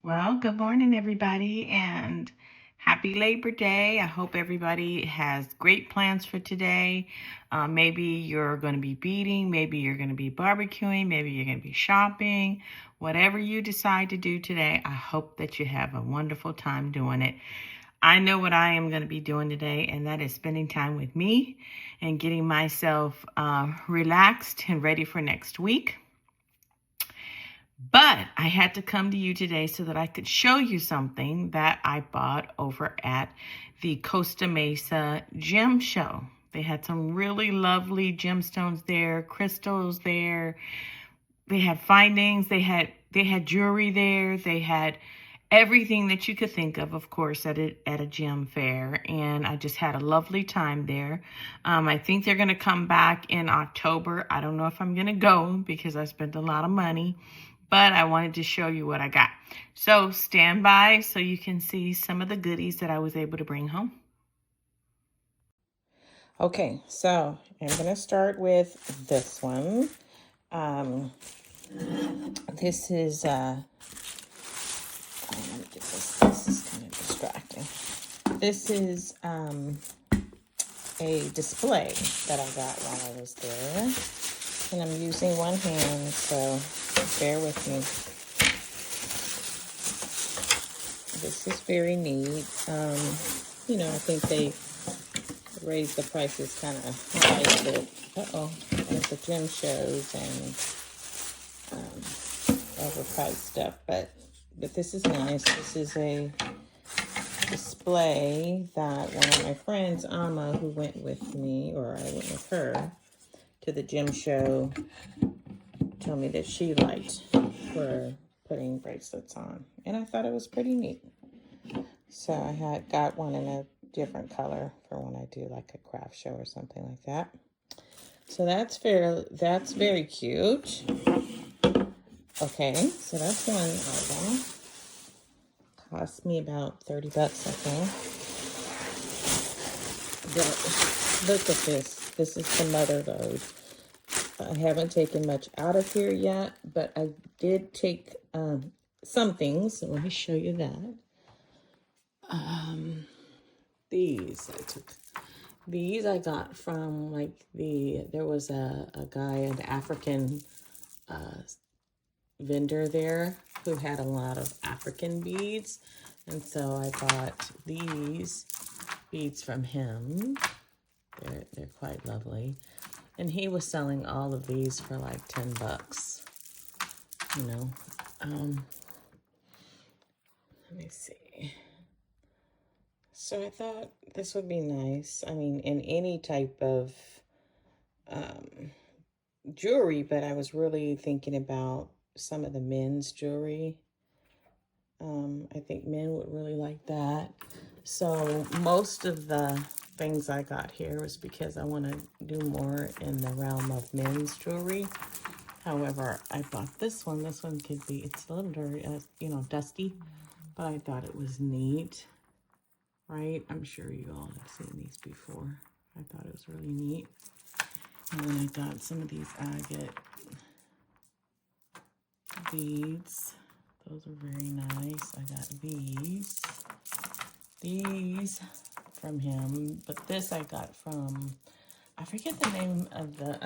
Well, good morning, everybody, and happy Labor Day. I hope everybody has great plans for today. Maybe you're going to be beading, maybe you're going to be barbecuing, maybe you're going to be shopping. Whatever you decide to do today, I hope that you have a wonderful time doing it. I know what I am going to be doing today, and that is spending time with me and getting myself relaxed and ready for next week. But I had to come to you today so that I could show you something that I bought over at the Costa Mesa Gem Show. They had some really lovely gemstones there, crystals there. They had findings. They had jewelry there. They had everything that you could think of course, at a gem fair. And I just had a lovely time there. I think they're going to come back in October. I don't know if I'm going to go because I spent a lot of money, but I wanted to show you what I got. So stand by so you can see some of the goodies that I was able to bring home. Okay, so I'm going to start with this one. This is, let me get this. This is kind of distracting. This is a display that I got while I was there. And I'm using one hand, so bear with me. This is very neat. I think they raised the prices kind of high at the gym shows and overpriced stuff, but this is nice. This is a display that one of my friends, Amma, who went with me, or I went with her to the gym show, told me that she liked for putting bracelets on, and I thought it was pretty neat. So I had got one in a different color for when I do like a craft show or something like that. So that's very cute. Okay, so that's one item. Cost me about 30 bucks, I think. But look at this. This is the mother lode. I haven't taken much out of here yet, but I did take some things. So let me show you that. These I got from there was a guy, an African vendor there who had a lot of African beads. And so I bought these beads from him. They're quite lovely. And he was selling all of these for like 10 bucks. Let me see. So I thought this would be nice. I mean, in any type of jewelry, but I was really thinking about some of the men's jewelry. I think men would really like that. So most of the things I got here was because I want to do more in the realm of men's jewelry. However, I bought this one. This one could be, it's a little dirty, dusty, but I thought it was neat, right? I'm sure you all have seen these before. I thought it was really neat. And then I got some of these agate beads. Those are very nice. I got these from him, but this I got from, I forget the name of the,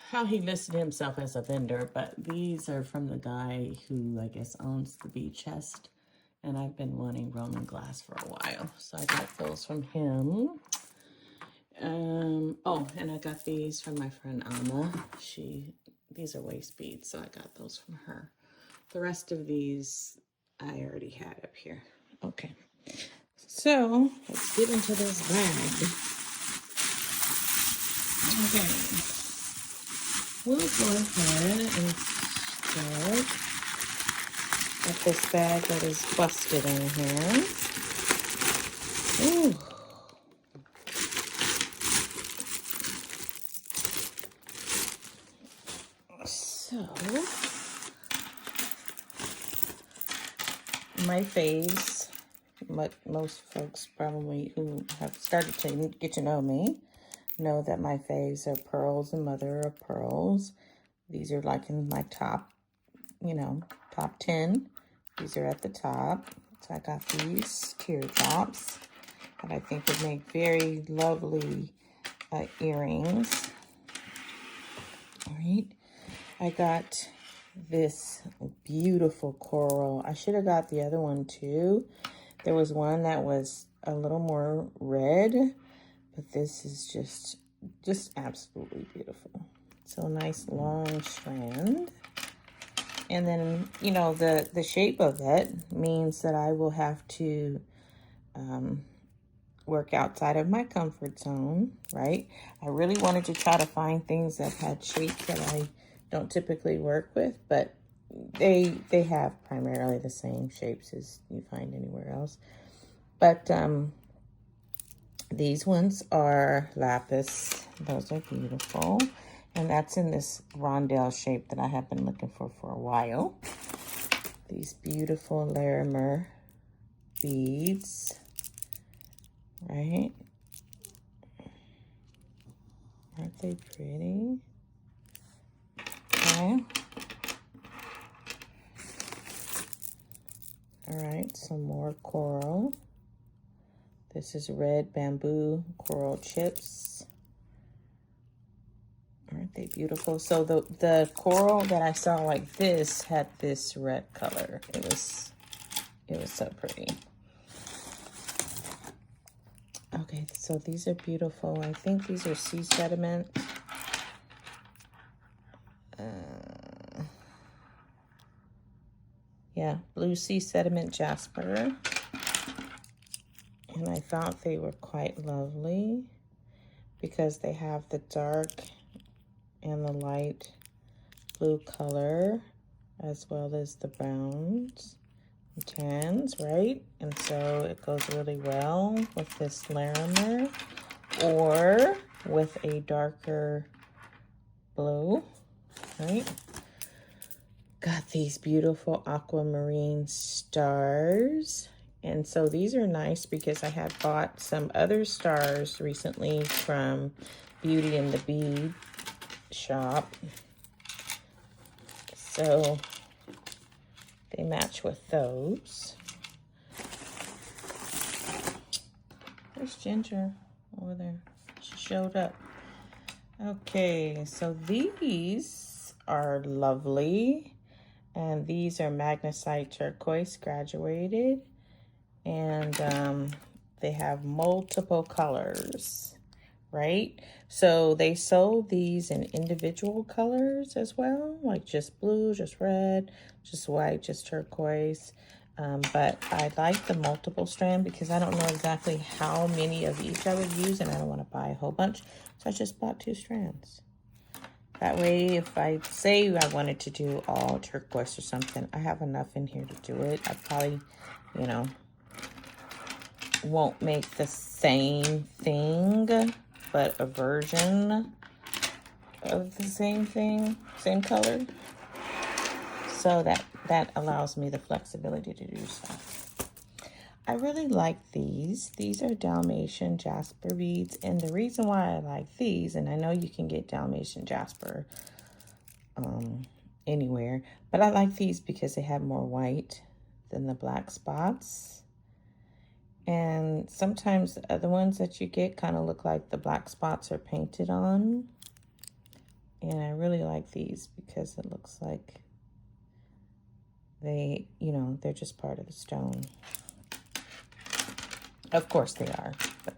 how he listed himself as a vendor, but these are from the guy who I guess owns the bead chest, and I've been wanting Roman glass for a while, so I got those from him. And I got these from my friend Amma. These are waist beads, so I got those from her. The rest of these I already had up here. Okay, so let's get into this bag. Okay, we'll go ahead and start with this bag that is busted in here. Ooh. So, my faves, most folks probably who have started to get to know me know that my faves are pearls and mother of pearls. These are like in my top you know, top 10. These are at the top. So I got these teardrops that I think would make very lovely earrings. All right. I got this beautiful coral. I should have got the other one too. There was one that was a little more red, but this is just absolutely beautiful. So nice long strand. And then, you know, the shape of it means that I will have to work outside of my comfort zone, right? I really wanted to try to find things that had shapes that I don't typically work with, but they have primarily the same shapes as you find anywhere else. But these ones are lapis. Those are beautiful. And that's in this rondelle shape that I have been looking for a while. These beautiful Larimer beads, right? Aren't they pretty? Okay. All right, some more coral. This is red bamboo coral chips. Aren't they beautiful? So the coral that I saw like this had this red color. It was so pretty. Okay, so these are beautiful. I think these are sea sediment. Yeah, blue sea sediment jasper. And I thought they were quite lovely because they have the dark and the light blue color as well as the browns and tans, right? And so it goes really well with this Larimer or with a darker blue, right? Got these beautiful aquamarine stars. And so these are nice because I had bought some other stars recently from Beauty and the Bead shop. So they match with those. There's Ginger over there. She showed up. Okay, so these are lovely. And these are magnesite turquoise graduated. And they have multiple colors, right? So they sold these in individual colors as well, like just blue, just red, just white, just turquoise. But I like the multiple strand because I don't know exactly how many of each I would use, and I don't want to buy a whole bunch. So I just bought 2 strands. That way, if I say I wanted to do all turquoise or something, I have enough in here to do it. I probably, you know, won't make the same thing, but a version of the same thing, same color. So that allows me the flexibility to do so. I really like these. These are Dalmatian jasper beads. And the reason why I like these, and I know you can get Dalmatian jasper anywhere, but I like these because they have more white than the black spots. And sometimes the other ones that you get kind of look like the black spots are painted on. And I really like these because it looks like they, you know, they're just part of the stone. Of course they are. But,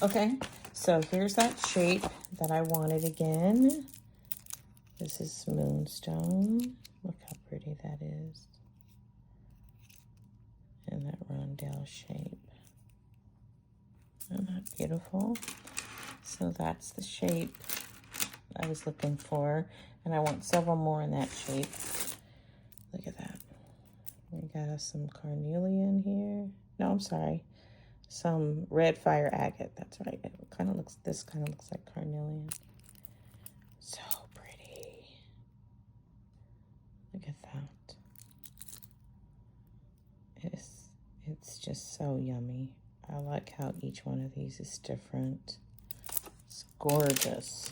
okay, so here's that shape that I wanted again. This is moonstone. Look how pretty that is. And that rondelle shape. Isn't that beautiful? So that's the shape I was looking for. And I want several more in that shape. Look at that. We got us some carnelian here. No, I'm sorry. Some red fire agate. That's right. It kind of looks, this kind of looks like carnelian. So pretty. Look at that. It's just so yummy. I like how each one of these is different. It's gorgeous.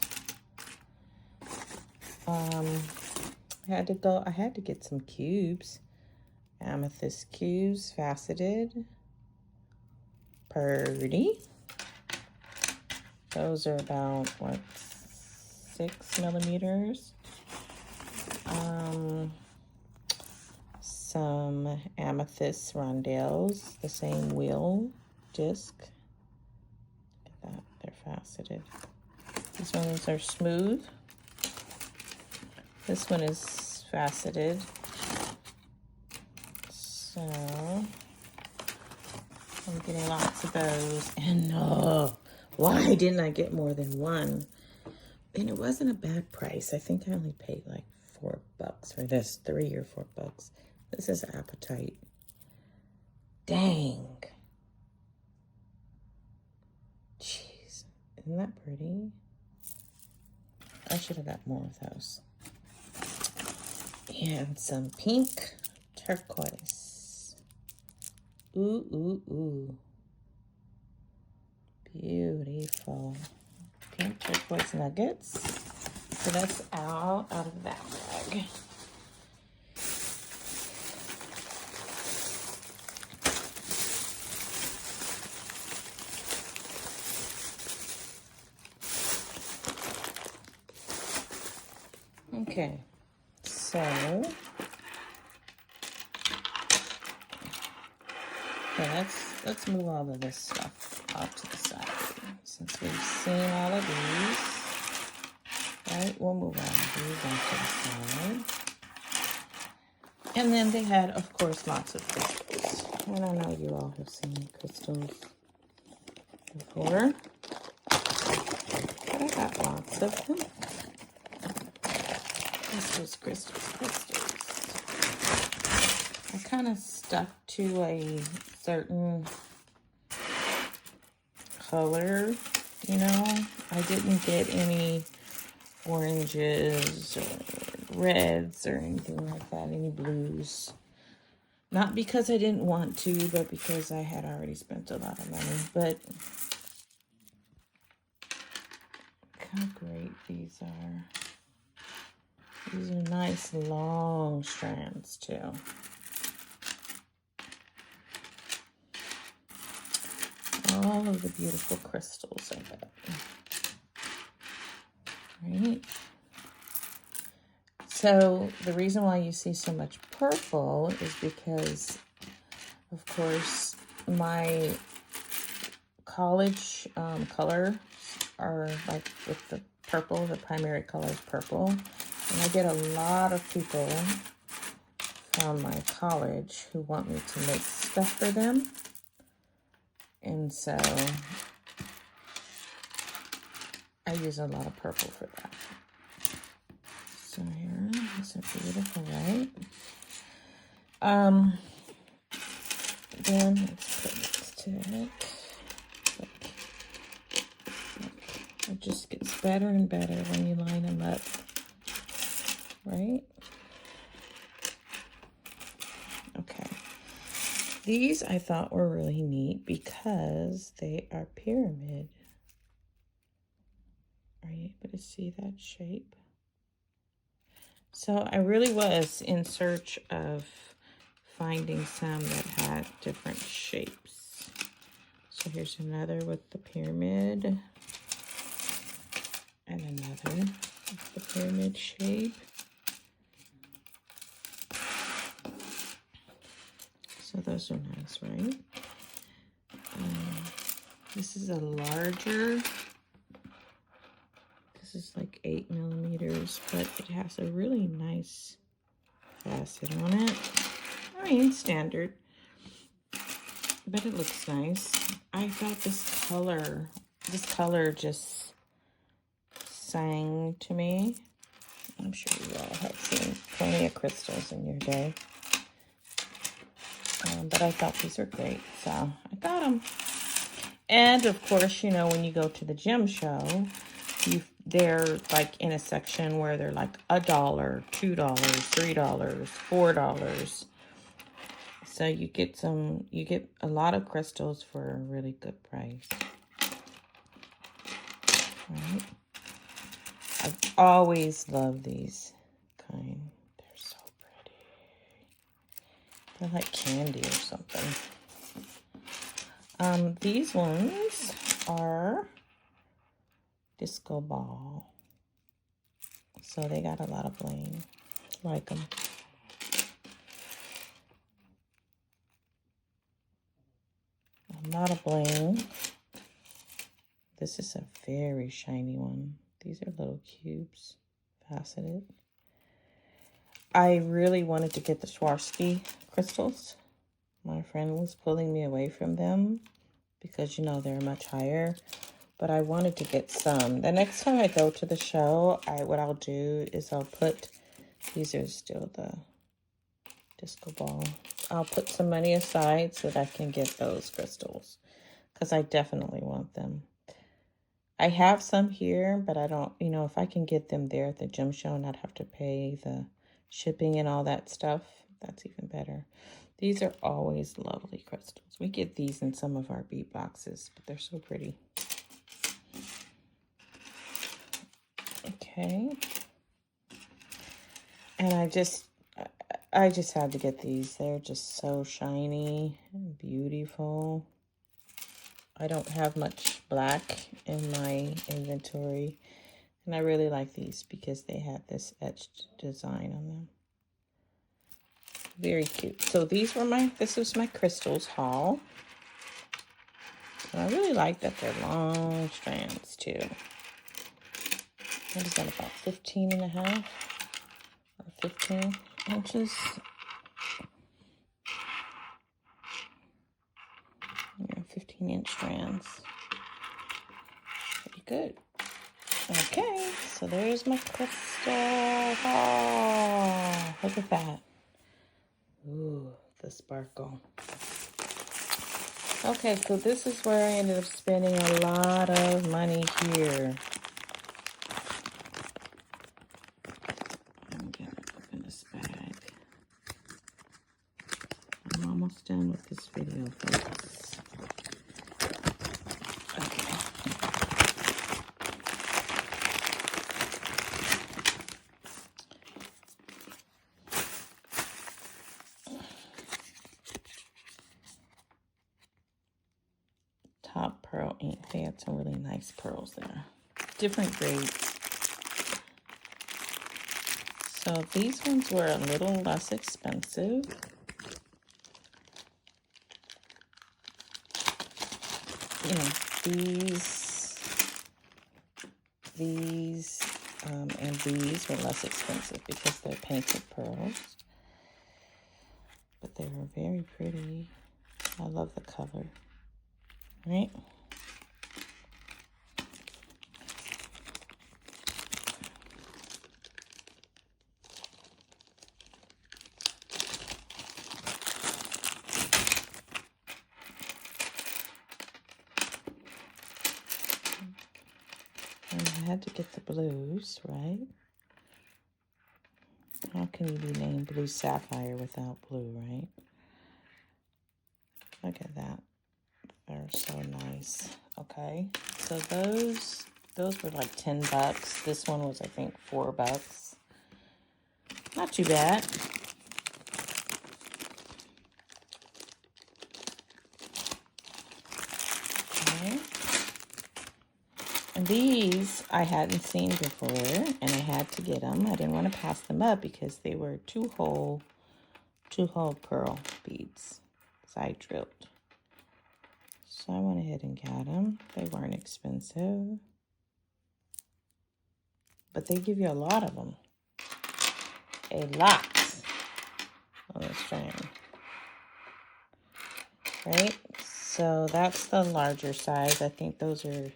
I I had to get some cubes. Amethyst cubes, faceted. Pretty. Those are about, what, 6 millimeters. Some amethyst rondelles, the same wheel disc. Look at that, they're faceted. These ones are smooth. This one is faceted. So I'm getting lots of those. And why didn't I get more than one? And it wasn't a bad price. I think I only paid like $4 for this, $3 or $4. This is Appetite. Dang. Jeez, isn't that pretty? I should have got more of those. And some pink turquoise. Ooh, ooh, ooh. Beautiful. Pink turquoise nuggets. So that's out of that bag. Okay, so let's move all of this stuff off to the side. Since we've seen all of these, right? We'll move all of these onto the side. And then they had, of course, lots of crystals. And I know you all have seen crystals before, but I got lots of them. Crystals. I kind of stuck to a certain color, you know. I didn't get any oranges or reds or anything like that, any blues. Not because I didn't want to, but because I had already spent a lot of money. But look how great these are. These are nice long strands too. All of the beautiful crystals I got. Right? So the reason why you see so much purple is because, of course, my college colors are like with the purple, the primary color is purple. And I get a lot of people from my college who want me to make stuff for them. And so I use a lot of purple for that. So here, these are beautiful, right? Then let's put this to it. It just gets better and better when you line them up. Right? Okay. These I thought were really neat because they are pyramid. Are you able to see that shape? So I really was in search of finding some that had different shapes. So here's another with the pyramid. And another with the pyramid shape. So those are nice, right? This is a larger. This is like 8 millimeters, but it has a really nice facet on it. I mean, standard, but it looks nice. I thought this color just sang to me. I'm sure you all have seen plenty of crystals in your day. But I thought these were great, so I got them. And of course, you know, when you go to the gem show, they're like in a section where they're like $1, $2, $3, $4. So you get a lot of crystals for a really good price. Right? I've always loved these kind. They're like candy or something. These ones are disco ball. So they got a lot of bling. Like them. A lot of bling. This is a very shiny one. These are little cubes, faceted. I really wanted to get the Swarovski crystals. My friend was pulling me away from them because, you know, they're much higher. But I wanted to get some. The next time I go to the show, what I'll do is I'll put, these are still the disco ball. I'll put some money aside so that I can get those crystals because I definitely want them. I have some here, but I don't, you know, if I can get them there at the gem show and not have to pay the shipping and all that stuff, that's even better. These are always lovely crystals. We get these in some of our bead boxes, but they're so pretty. Okay. And I just had to get these. They're just so shiny and beautiful. I don't have much black in my inventory. And I really like these because they had this etched design on them. Very cute. So this was my crystals haul. And I really like that they're long strands too. What is that, about 15 and a half or 15 inches? Yeah, 15-inch strands. Pretty good. Okay, so there's my crystal. Oh, look at that. Ooh, the sparkle. Okay, so this is where I ended up spending a lot of money here. I'm gonna open this bag. I'm almost done with this video, folks. Okay. Top pearl ink. They had some really nice pearls there. Different grades. So these ones were a little less expensive. You know, these and these were less expensive because they're painted pearls. But they were very pretty. I love the color. Right? And I had to get the blues, right? How can you be named BluSaffhire without blue, right? Look at that. They're so nice. Okay. So those were like 10 bucks. This one was, I think, $4. Not too bad. Okay. And these I hadn't seen before, and I had to get them. I didn't want to pass them up because they were two-hole pearl beads, side drilled. So I went ahead and got them. They weren't expensive, but they give you a lot of them. A lot on the strand. Right? So that's the larger size. I think those are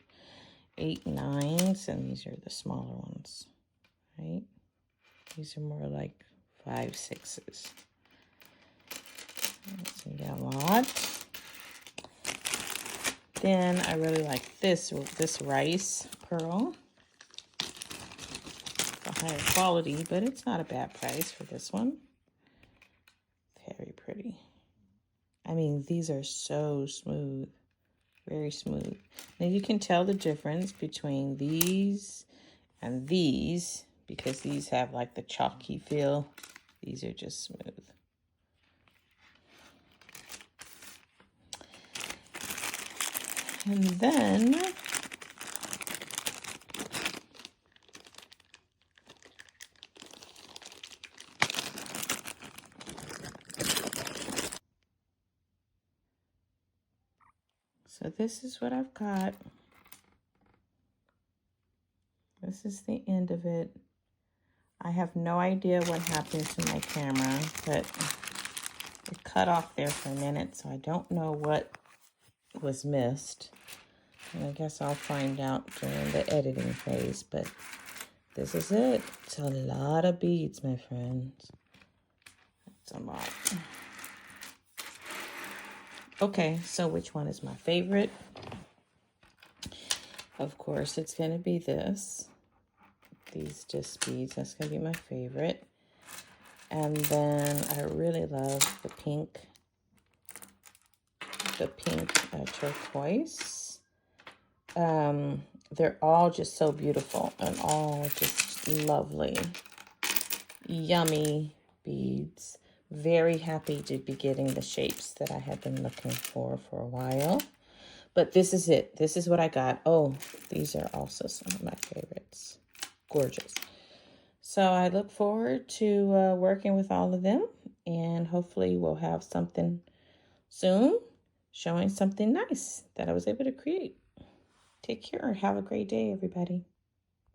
8 9s, and these are the smaller ones. Right? These are more like 5 6s. So you got a lot. Then I really like this rice pearl. It's a higher quality, but it's not a bad price for this one. Very pretty. I mean, these are so smooth. Very smooth. Now you can tell the difference between these and these because these have like the chalky feel. These are just smooth. And then so this is what I've got. This is the end of it. I have no idea what happened to my camera, but it cut off there for a minute, so I don't know what was missed. And I guess I'll find out during the editing phase, but this is it. It's a lot of beads, my friends. It's a lot. Okay, so which one is my favorite? Of course, it's going to be this. These just beads, that's going to be my favorite. And then I really love the pink turquoise. They're all just so beautiful and all just lovely, yummy beads. Very happy to be getting the shapes that I have been looking for a while. But this is it. This is what I got. Oh, these are also some of my favorites. Gorgeous. So I look forward to working with all of them, and hopefully we'll have something soon showing something nice that I was able to create. Take care. Have a great day, everybody.